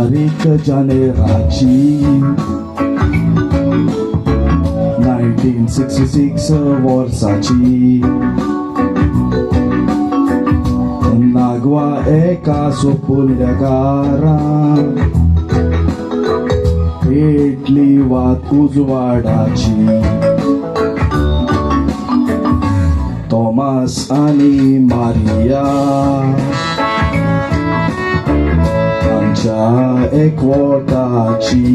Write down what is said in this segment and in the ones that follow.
तारीख जानेराची 1966 वर्साची नागवा एका सोपुल्या घरांत पेटली वात उजवाडाची तोमास आणि मारिया आमच्या एकवटाची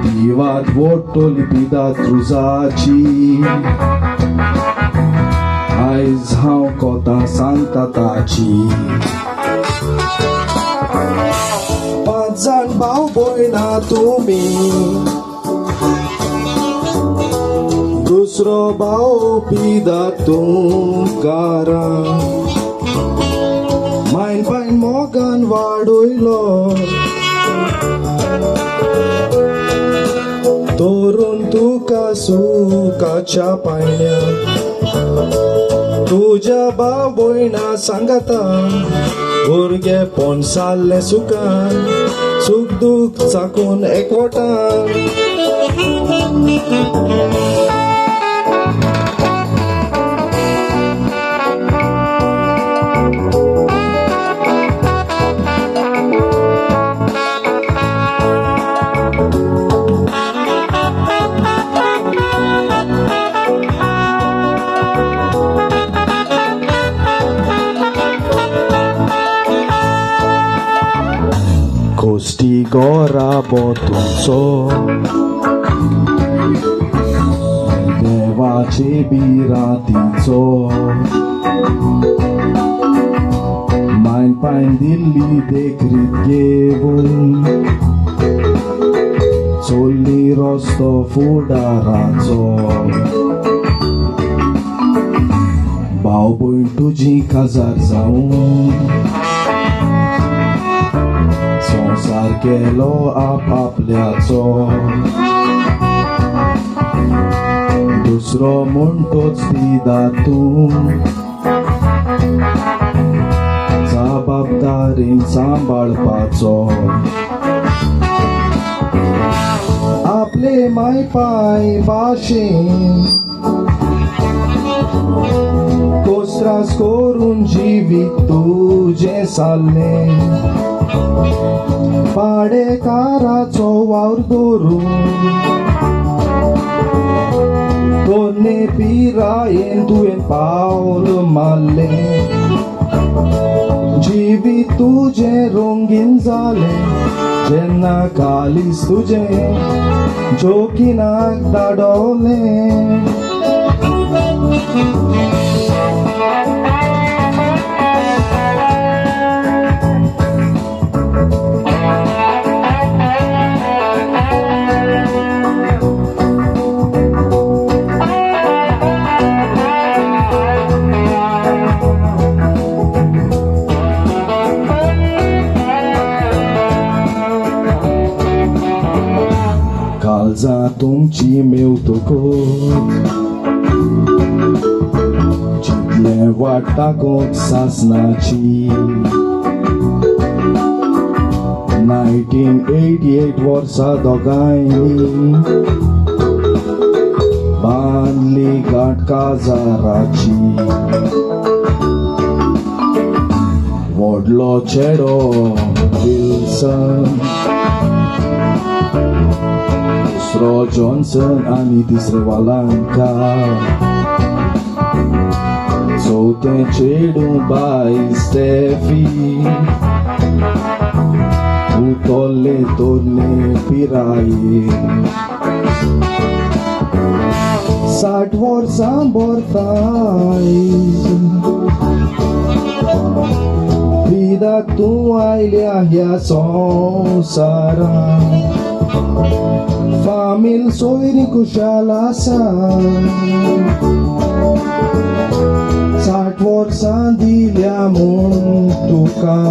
ती वात वोटोली पिदात्रुजाची आयज हांव कोतां सांगता ताची 5 जाण भाव भयणां तुमी दुसरो भाव पिदात तुमकारा मायन पायन मोगान वाडयलो तोरून तुका सुखाच्या पायण्या तुझ्या भाव भयणां सांगता भुरगे पोन सारले सुखान सुख दूख चाकून एकवटान Kosti gora botunco Devace biratico Main pain dilli dekrit gewun Solli rosto fudaraco Bau boi tuji kazar zaun संसार केलो आपापल्याचो दुसरो म्हणटोच पिदातून जबाबदारीन सांबाळपाचो आपले माय पाय भाशेन कोस्त्रास करून जिवीत तुजें सारलें पाडेकाराचो वावर धरून दोन्ही पिरायेन तुवें पावल मारलें जिवीत तुजें रंगीन जालें जेन्ना कालीस तुजें जोखीनाक धाडवलें काळजा तुमची मेवतकूच चिंतलें वाटाकोक सासनाची 1988 वर्सा दोगांयनी बांदली गाठ काजाराची व्हडलो चेडो विल्सन दुसरो जॉन्सन आनी तिसरे वालांका चौथें चेडू बाय स्टेफी उतोल्ले तोरणे पिराये 60 वर्सां बोरतायज पिदाक तूं आयल्या ह्या संवसारांत फामील सोयरी कुशाल आसा 60 वर्सां दिल्या म्हूण तुका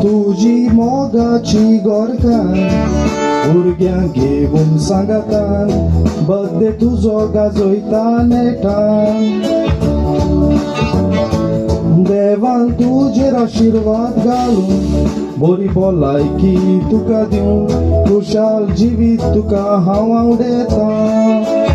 तुजी मोगाची गोरकां भुरग्यांक घेवन सांगतान बर्थडे तुजो गाजयता नेटान देव देवान तुजेर आशीर्वाद घालून बरी भलायकी तुका दिवं खुशाल जिवीत तुका हांव आवडेता.